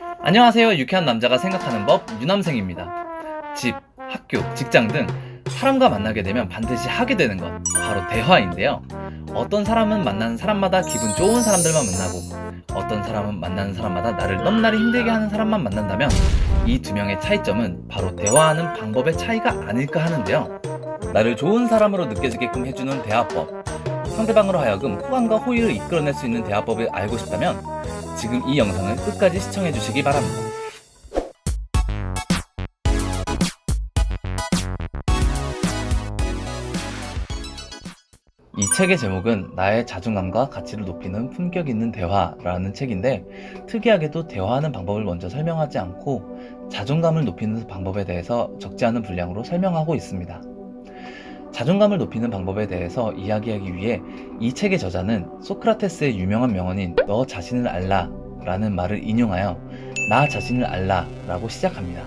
안녕하세요. 유쾌한 남자가 생각하는 법 유남생입니다. 집, 학교, 직장 등 사람과 만나게 되면 반드시 하게 되는 것, 바로 대화인데요. 어떤 사람은 만나는 사람마다 기분 좋은 사람들만 만나고, 어떤 사람은 만나는 사람마다 나를 넘나리 힘들게 하는 사람만 만난다면 이 두 명의 차이점은 바로 대화하는 방법의 차이가 아닐까 하는데요. 나를 좋은 사람으로 느껴지게끔 해주는 대화법, 상대방으로 하여금 호감과 호의를 이끌어낼 수 있는 대화법을 알고 싶다면 지금 이 영상을 끝까지 시청해 주시기 바랍니다. 이 책의 제목은 나의 자존감과 가치를 높이는 품격 있는 대화라는 책인데, 특이하게도 대화하는 방법을 먼저 설명하지 않고 자존감을 높이는 방법에 대해서 적지 않은 분량으로 설명하고 있습니다. 자존감을 높이는 방법에 대해서 이야기하기 위해 이 책의 저자는 소크라테스의 유명한 명언인 너 자신을 알라 라는 말을 인용하여 나 자신을 알라 라고 시작합니다.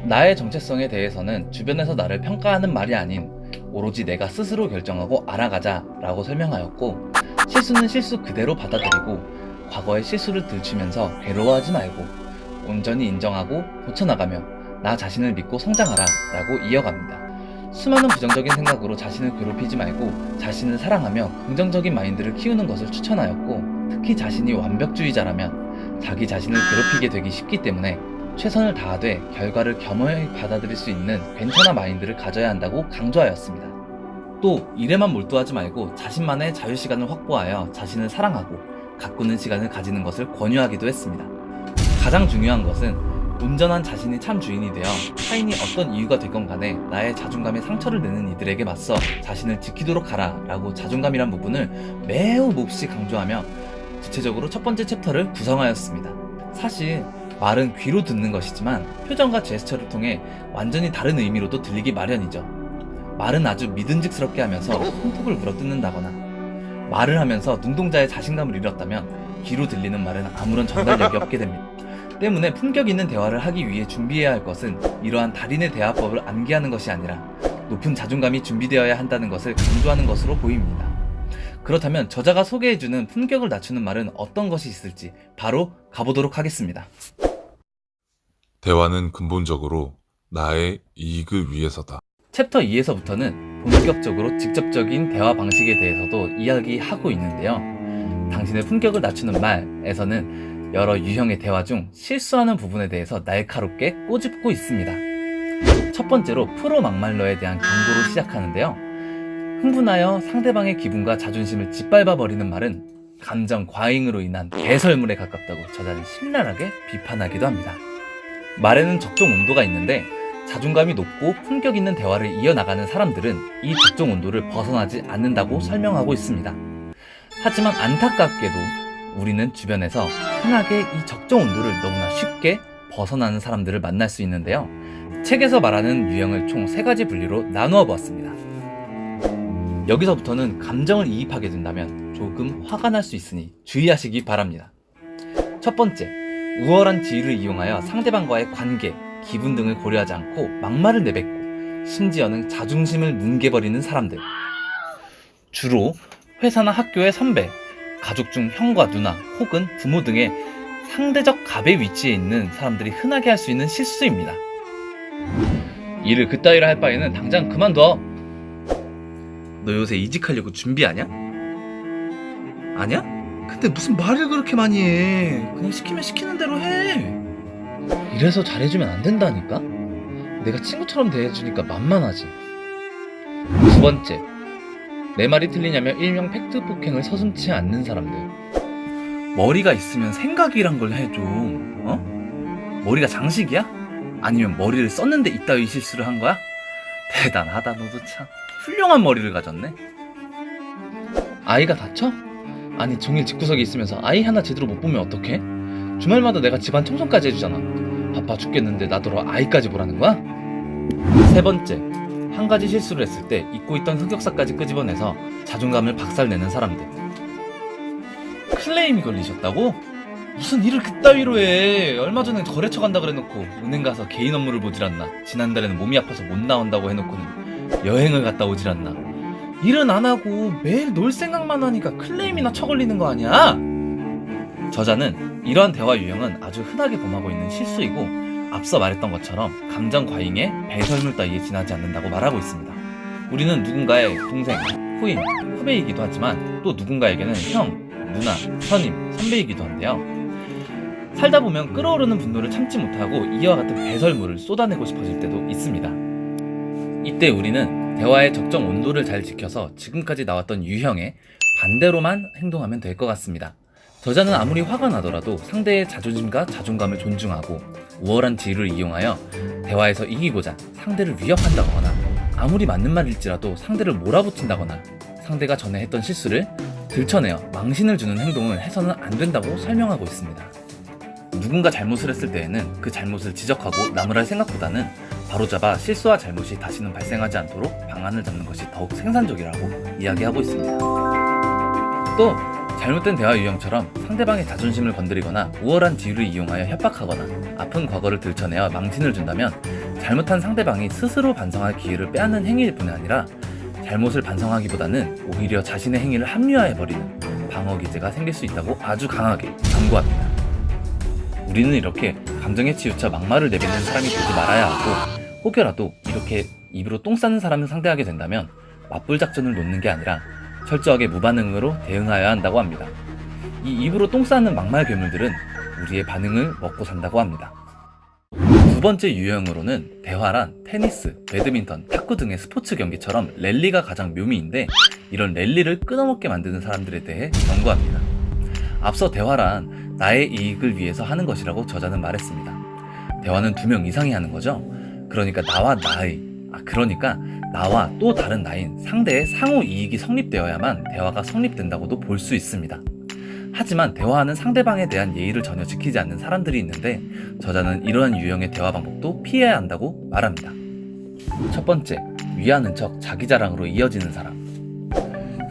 나의 정체성에 대해서는 주변에서 나를 평가하는 말이 아닌 오로지 내가 스스로 결정하고 알아가자 라고 설명하였고, 실수는 실수 그대로 받아들이고 과거의 실수를 들추면서 괴로워하지 말고 온전히 인정하고 고쳐나가며 나 자신을 믿고 성장하라 라고 이어갑니다. 수많은 부정적인 생각으로 자신을 괴롭히지 말고 자신을 사랑하며 긍정적인 마인드를 키우는 것을 추천하였고, 특히 자신이 완벽주의자라면 자기 자신을 괴롭히게 되기 쉽기 때문에 최선을 다하되 결과를 겸허히 받아들일 수 있는 괜찮은 마인드를 가져야 한다고 강조하였습니다. 또 일에만 몰두하지 말고 자신만의 자유시간을 확보하여 자신을 사랑하고 가꾸는 시간을 가지는 것을 권유하기도 했습니다. 가장 중요한 것은 온전한 자신이 참 주인이 되어 타인이 어떤 이유가 되건 간에 나의 자존감에 상처를 내는 이들에게 맞서 자신을 지키도록 하라 라고 자존감이란 부분을 매우 몹시 강조하며 구체적으로 첫 번째 챕터를 구성하였습니다. 사실 말은 귀로 듣는 것이지만 표정과 제스처를 통해 완전히 다른 의미로도 들리기 마련이죠. 말은 아주 믿음직스럽게 하면서 손톱을 물어뜯는다거나, 말을 하면서 눈동자의 자신감을 잃었다면 귀로 들리는 말은 아무런 전달력이 없게 됩니다. 때문에 품격 있는 대화를 하기 위해 준비해야 할 것은 이러한 달인의 대화법을 암기하는 것이 아니라 높은 자존감이 준비되어야 한다는 것을 강조하는 것으로 보입니다. 그렇다면 저자가 소개해주는 품격을 낮추는 말은 어떤 것이 있을지 바로 가보도록 하겠습니다. 대화는 근본적으로 나의 이익을 위해서다. 챕터 2에서부터는 본격적으로 직접적인 대화 방식에 대해서도 이야기하고 있는데요. 당신의 품격을 낮추는 말에서는 여러 유형의 대화 중 실수하는 부분에 대해서 날카롭게 꼬집고 있습니다. 첫 번째로 프로 막말러에 대한 경고로 시작하는데요. 흥분하여 상대방의 기분과 자존심을 짓밟아 버리는 말은 감정 과잉으로 인한 개설물에 가깝다고 저자는 신랄하게 비판하기도 합니다. 말에는 적정 온도가 있는데 자존감이 높고 품격 있는 대화를 이어나가는 사람들은 이 적정 온도를 벗어나지 않는다고 설명하고 있습니다. 하지만 안타깝게도 우리는 주변에서 흔하게 이 적정 온도를 너무나 쉽게 벗어나는 사람들을 만날 수 있는데요. 책에서 말하는 유형을 총 3가지 분류로 나누어 보았습니다. 여기서부터는 감정을 이입하게 된다면 조금 화가 날 수 있으니 주의하시기 바랍니다. 첫 번째, 우월한 지위를 이용하여 상대방과의 관계, 기분 등을 고려하지 않고 막말을 내뱉고 심지어는 자존심을 뭉개버리는 사람들. 주로 회사나 학교의 선배, 가족 중 형과 누나 혹은 부모 등의 상대적 갑의 위치에 있는 사람들이 흔하게 할 수 있는 실수입니다. 일을 그따위로 할 바에는 당장 그만둬. 너 요새 이직하려고 준비하냐? 아냐? 근데 무슨 말을 그렇게 많이 해. 그냥 시키면 시키는 대로 해. 이래서 잘해주면 안 된다니까? 내가 친구처럼 대해주니까 만만하지. 두 번째, 내 말이 틀리냐며 일명 팩트 폭행을 서슴지 않는 사람들. 머리가 있으면 생각이란 걸 해줘. 머리가 장식이야? 아니면 머리를 썼는데 이따위 실수를 한 거야? 대단하다. 너도 참 훌륭한 머리를 가졌네. 아이가 다쳐? 아니 종일 집구석에 있으면서 아이 하나 제대로 못 보면 어떡해? 주말마다 내가 집안 청소까지 해주잖아. 바빠 죽겠는데 나더러 아이까지 보라는 거야? 세 번째, 한 가지 실수를 했을 때 잊고 있던 흑역사까지 끄집어내서 자존감을 박살내는 사람들. 클레임이 걸리셨다고? 무슨 일을 그따위로 해. 얼마 전에 거래처 간다 그래놓고 은행 가서 개인 업무를 보질 않나. 지난달에는 몸이 아파서 못 나온다고 해놓고는 여행을 갔다 오질 않나. 일은 안 하고 매일 놀 생각만 하니까 클레임이나 쳐걸리는 거 아니야? 저자는 이러한 대화 유형은 아주 흔하게 범하고 있는 실수이고 앞서 말했던 것처럼 감정 과잉에 배설물 따위에 지나지 않는다고 말하고 있습니다. 우리는 누군가의 동생, 후임, 후배이기도 하지만 또 누군가에게는 형, 누나, 선임, 선배이기도 한데요. 살다 보면 끓어오르는 분노를 참지 못하고 이와 같은 배설물을 쏟아내고 싶어질 때도 있습니다. 이때 우리는 대화의 적정 온도를 잘 지켜서 지금까지 나왔던 유형에 반대로만 행동하면 될 것 같습니다. 저자는 아무리 화가 나더라도 상대의 자존심과 자존감을 존중하고 우월한 지위를 이용하여 대화에서 이기고자 상대를 위협한다거나 아무리 맞는 말일지라도 상대를 몰아붙인다거나 상대가 전에 했던 실수를 들춰내어 망신을 주는 행동을 해서는 안 된다고 설명하고 있습니다. 누군가 잘못을 했을 때에는 그 잘못을 지적하고 나무랄 생각보다는 바로잡아 실수와 잘못이 다시는 발생하지 않도록 방안을 잡는 것이 더욱 생산적이라고 이야기하고 있습니다. 또 잘못된 대화 유형처럼 상대방의 자존심을 건드리거나 우월한 지위를 이용하여 협박하거나 아픈 과거를 들춰내어 망신을 준다면 잘못한 상대방이 스스로 반성할 기회를 빼앗는 행위일 뿐 아니라 잘못을 반성하기보다는 오히려 자신의 행위를 합리화해버리는 방어 기제가 생길 수 있다고 아주 강하게 경고합니다. 우리는 이렇게 감정에 치우쳐 막말을 내뱉는 사람이 되지 말아야 하고 혹여라도 이렇게 입으로 똥 싸는 사람을 상대하게 된다면 맞불 작전을 놓는 게 아니라 철저하게 무반응으로 대응하여야 한다고 합니다. 이 입으로 똥 싸는 막말 괴물들은 우리의 반응을 먹고 산다고 합니다. 두 번째 유형으로는 대화란 테니스, 배드민턴, 탁구 등의 스포츠 경기처럼 랠리가 가장 묘미인데 이런 랠리를 끊어먹게 만드는 사람들에 대해 경고합니다. 앞서 대화란 나의 이익을 위해서 하는 것이라고 저자는 말했습니다. 대화는 2명 이상이 하는 거죠. 그러니까 나와 또 다른 나인 상대의 상호 이익이 성립되어야만 대화가 성립된다고도 볼 수 있습니다. 하지만 대화하는 상대방에 대한 예의를 전혀 지키지 않는 사람들이 있는데 저자는 이러한 유형의 대화 방법도 피해야 한다고 말합니다. 첫 번째, 위하는 척 자기 자랑으로 이어지는 사람.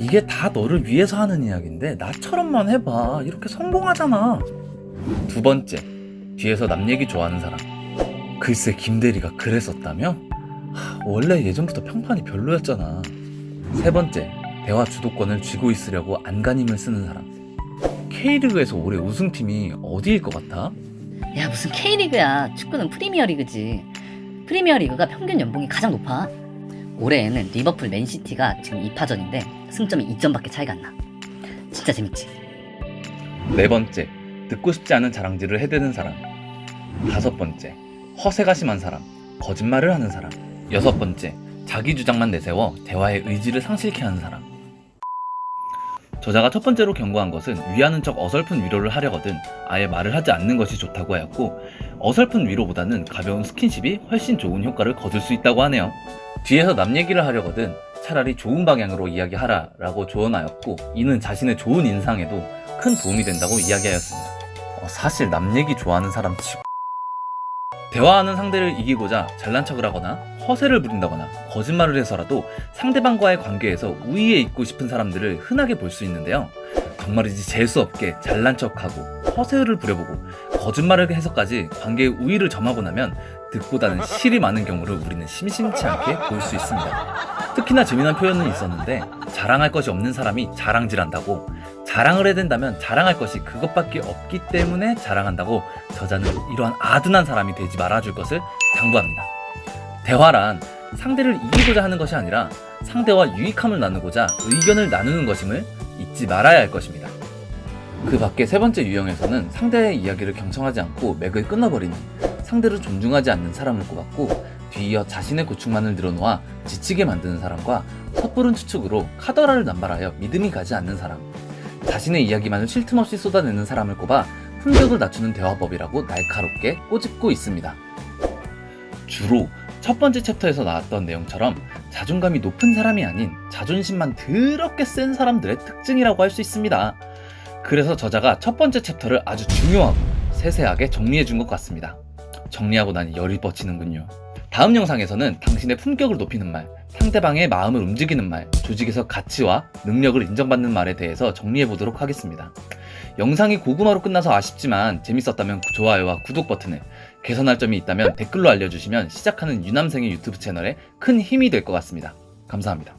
이게 다 너를 위해서 하는 이야기인데 나처럼만 해봐. 이렇게 성공하잖아. 두 번째, 뒤에서 남 얘기 좋아하는 사람. 글쎄 김대리가 그랬었다며? 원래 예전부터 평판이 별로였잖아. 세 번째, 대화 주도권을 쥐고 있으려고 안간힘을 쓰는 사람. K리그에서 올해 우승팀이 어디일 것 같아? 야 무슨 K리그야. 축구는 프리미어리그지. 프리미어리그가 평균 연봉이 가장 높아. 올해에는 리버풀 맨시티가 지금 2파전인데 승점이 2점밖에 차이가 안 나. 진짜 재밌지. 네 번째, 듣고 싶지 않은 자랑질을 해대는 사람. 다섯 번째, 허세가 심한 사람, 거짓말을 하는 사람. 여섯 번째, 자기 주장만 내세워 대화의 의지를 상실케 하는 사람. 저자가 첫 번째로 경고한 것은 위하는 척 어설픈 위로를 하려거든 아예 말을 하지 않는 것이 좋다고 하였고 어설픈 위로보다는 가벼운 스킨십이 훨씬 좋은 효과를 거둘 수 있다고 하네요. 뒤에서 남 얘기를 하려거든 차라리 좋은 방향으로 이야기하라 라고 조언하였고 이는 자신의 좋은 인상에도 큰 도움이 된다고 이야기하였습니다. 사실 남 얘기 좋아하는 사람 치고 대화하는 상대를 이기고자 잘난 척을 하거나 허세를 부린다거나 거짓말을 해서라도 상대방과의 관계에서 우위에 있고 싶은 사람들을 흔하게 볼 수 있는데요. 정말이지 재수없게 잘난 척하고 허세를 부려보고 거짓말을 해서까지 관계의 우위를 점하고 나면 득보다는 실이 많은 경우를 우리는 심심치 않게 볼 수 있습니다. 특히나 재미난 표현은 있었는데 자랑할 것이 없는 사람이 자랑질한다고 자랑을 해야 된다면 자랑할 것이 그것밖에 없기 때문에 자랑한다고 저자는 이러한 아둔한 사람이 되지 말아줄 것을 당부합니다. 대화란 상대를 이기고자 하는 것이 아니라 상대와 유익함을 나누고자 의견을 나누는 것임을 잊지 말아야 할 것입니다. 그 밖에 세 번째 유형에서는 상대의 이야기를 경청하지 않고 맥을 끊어버리는 상대를 존중하지 않는 사람을 꼽았고 뒤이어 자신의 고충만을 늘어놓아 지치게 만드는 사람과 섣부른 추측으로 카더라를 남발하여 믿음이 가지 않는 사람 자신의 이야기만을 쉴 틈 없이 쏟아내는 사람을 꼽아 품격을 낮추는 대화법이라고 날카롭게 꼬집고 있습니다. 주로 첫 번째 챕터에서 나왔던 내용처럼 자존감이 높은 사람이 아닌 자존심만 더럽게 센 사람들의 특징이라고 할 수 있습니다. 그래서 저자가 첫 번째 챕터를 아주 중요하고 세세하게 정리해준 것 같습니다. 정리하고 나니 열이 뻗치는군요. 다음 영상에서는 당신의 품격을 높이는 말, 상대방의 마음을 움직이는 말, 조직에서 가치와 능력을 인정받는 말에 대해서 정리해보도록 하겠습니다. 영상이 고구마로 끝나서 아쉽지만 재밌었다면 좋아요와 구독 버튼을, 개선할 점이 있다면 댓글로 알려주시면 시작하는 유남생의 유튜브 채널에 큰 힘이 될 것 같습니다. 감사합니다.